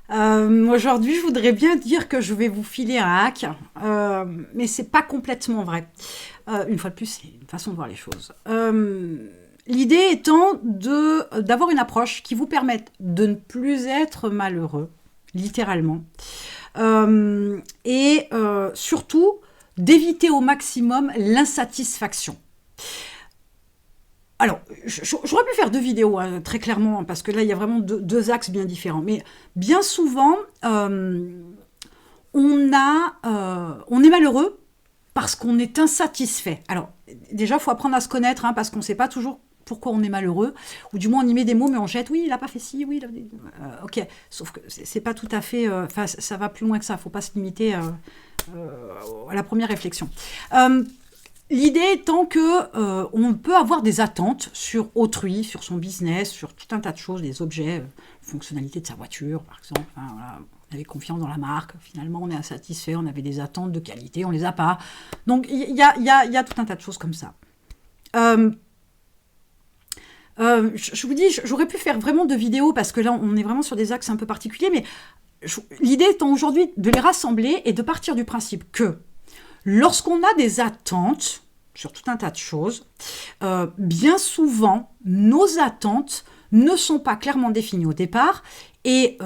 Aujourd'hui, je voudrais bien dire que je vais vous filer un hack, mais c'est pas complètement vrai. Une fois de plus, c'est une façon de voir les choses. L'idée étant d'avoir une approche qui vous permette de ne plus être malheureux, littéralement, et surtout d'éviter au maximum l'insatisfaction. Alors, j'aurais pu faire deux vidéos, hein, très clairement, parce que là, il y a vraiment deux axes bien différents. Mais bien souvent, on est malheureux parce qu'on est insatisfait. Alors, déjà, il faut apprendre à se connaître, hein, parce qu'on ne sait pas toujours pourquoi on est malheureux, ou du moins on y met des mots, mais on jette, oui, il n'a pas fait ci, oui, ok. Sauf que c'est pas tout à fait, ça va plus loin que ça, il ne faut pas se limiter à la première réflexion. L'idée étant que on peut avoir des attentes sur autrui, sur son business, sur tout un tas de choses, des objets, fonctionnalités de sa voiture, par exemple. Enfin, voilà, on avait confiance dans la marque, finalement on est insatisfait, on avait des attentes de qualité, on les a pas. Donc il y a tout un tas de choses comme ça. Je vous dis, j'aurais pu faire vraiment deux vidéos parce que là on est vraiment sur des axes un peu particuliers, mais l'idée étant aujourd'hui de les rassembler et de partir du principe que lorsqu'on a des attentes sur tout un tas de choses, bien souvent, nos attentes ne sont pas clairement définies au départ et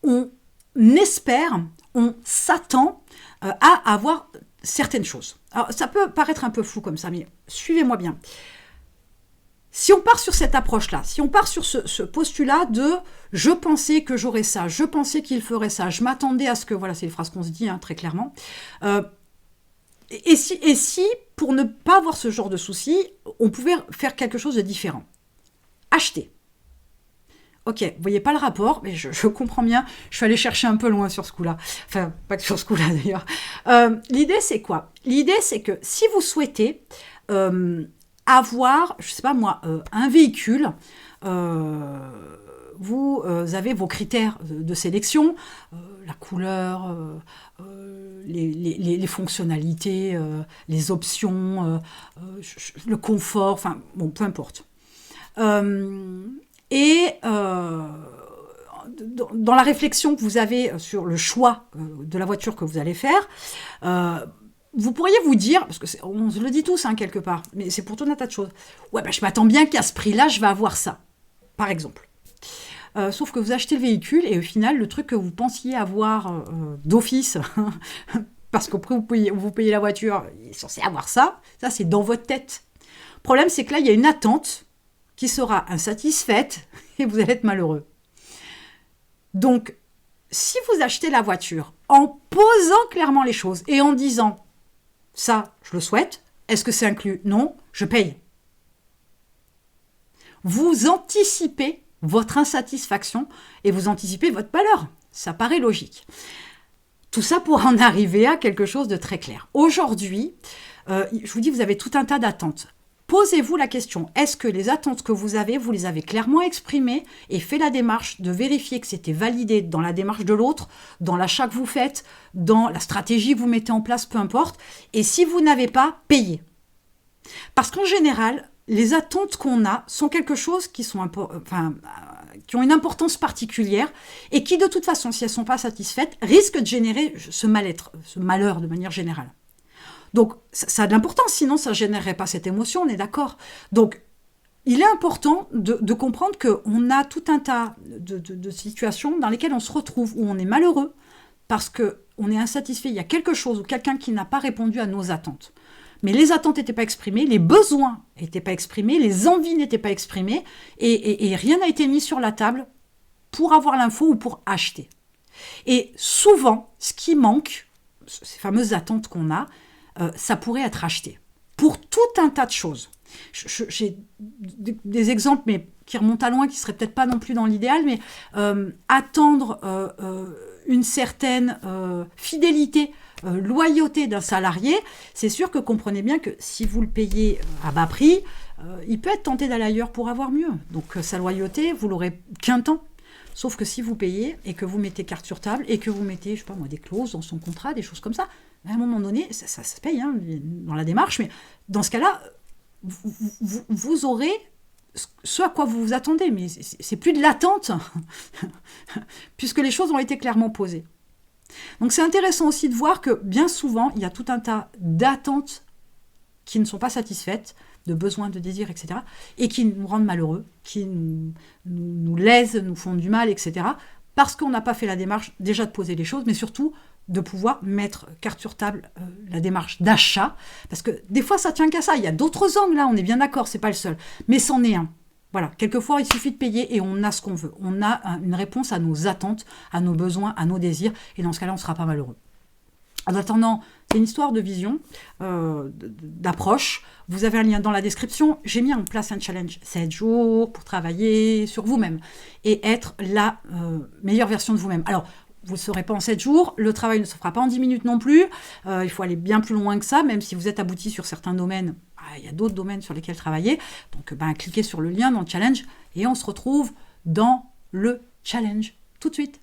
on espère, on s'attend à avoir certaines choses. Alors, ça peut paraître un peu flou comme ça, mais suivez-moi bien. Si on part sur cette approche-là, si on part sur ce postulat de « je pensais que j'aurais ça, je pensais qu'il ferait ça, je m'attendais à ce que… » Voilà, c'est les phrases qu'on se dit, hein, très clairement. Et si, pour ne pas avoir ce genre de soucis, on pouvait faire quelque chose de différent? Acheter. Ok, vous voyez pas le rapport, mais je comprends bien. Je suis allée chercher un peu loin sur ce coup-là. Enfin, pas que sur ce coup-là d'ailleurs. L'idée, c'est quoi? L'idée, c'est que si vous souhaitez avoir, je sais pas moi, un véhicule, vous avez vos critères de sélection, la couleur, les fonctionnalités, les options, le confort, enfin bon, peu importe. Dans la réflexion que vous avez sur le choix de la voiture que vous allez faire, vous pourriez vous dire, parce qu'on se le dit tous, hein, quelque part, mais c'est pour tout un tas de choses. Ouais, ben, je m'attends bien qu'à ce prix-là, je vais avoir ça, par exemple. Sauf que vous achetez le véhicule et au final, le truc que vous pensiez avoir d'office, parce qu'au prix où vous payez la voiture, il est censé avoir ça c'est dans votre tête. Le problème, c'est que là, il y a une attente qui sera insatisfaite et vous allez être malheureux. Donc, si vous achetez la voiture en posant clairement les choses et en disant « ça, je le souhaite, est-ce que c'est inclus? Non, je paye ». Vous anticipez votre insatisfaction et vous anticipez votre malheur. Ça paraît logique. Tout ça pour en arriver à quelque chose de très clair. Aujourd'hui, je vous dis, vous avez tout un tas d'attentes. Posez-vous la question, est-ce que les attentes que vous les avez clairement exprimées et fait la démarche de vérifier que c'était validé dans la démarche de l'autre, dans l'achat que vous faites, dans la stratégie que vous mettez en place, peu importe. Et si vous n'avez pas, payez. Parce qu'en général, les attentes qu'on a sont quelque chose qui ont une importance particulière et qui, de toute façon, si elles ne sont pas satisfaites, risquent de générer ce mal-être, ce malheur de manière générale. Donc, ça a de l'importance, sinon ça ne générerait pas cette émotion, on est d'accord. Donc, il est important de comprendre qu'on a tout un tas de situations dans lesquelles on se retrouve, où on est malheureux parce qu'on est insatisfait, il y a quelque chose ou quelqu'un qui n'a pas répondu à nos attentes. Mais les attentes n'étaient pas exprimées, les besoins n'étaient pas exprimés, les envies n'étaient pas exprimées, et rien n'a été mis sur la table pour avoir l'info ou pour acheter. Et souvent, ce qui manque, ces fameuses attentes qu'on a, ça pourrait être acheté. Pour tout un tas de choses. J'ai des exemples, mais qui remontent à loin, qui ne seraient peut-être pas non plus dans l'idéal, mais attendre une certaine fidélité, loyauté d'un salarié, c'est sûr que comprenez bien que si vous le payez à bas prix, il peut être tenté d'aller ailleurs pour avoir mieux. Donc sa loyauté, vous l'aurez qu'un temps. Sauf que si vous payez et que vous mettez carte sur table et que vous mettez, je sais pas moi, des clauses dans son contrat, des choses comme ça, à un moment donné, ça se paye, hein, dans la démarche, mais dans ce cas-là, vous aurez ce à quoi vous vous attendez, mais c'est plus de l'attente, puisque les choses ont été clairement posées. Donc c'est intéressant aussi de voir que bien souvent, il y a tout un tas d'attentes qui ne sont pas satisfaites, de besoins, de désirs, etc., et qui nous rendent malheureux, qui nous lèsent, nous font du mal, etc., parce qu'on n'a pas fait la démarche déjà de poser les choses, mais surtout de pouvoir mettre carte sur table la démarche d'achat, parce que des fois ça tient qu'à ça, il y a d'autres angles là, on est bien d'accord, c'est pas le seul, mais c'en est un. Voilà, quelquefois il suffit de payer et on a ce qu'on veut, on a une réponse à nos attentes, à nos besoins, à nos désirs, et dans ce cas-là on ne sera pas malheureux. En attendant, c'est une histoire de vision, d'approche. Vous avez un lien dans la description. J'ai mis en place un challenge 7 jours pour travailler sur vous-même et être la meilleure version de vous-même. Alors, vous ne le saurez pas en 7 jours, le travail ne se fera pas en 10 minutes non plus, il faut aller bien plus loin que ça, même si vous êtes abouti sur certains domaines, il y a d'autres domaines sur lesquels travailler. Donc, cliquez sur le lien dans le challenge et on se retrouve dans le challenge tout de suite.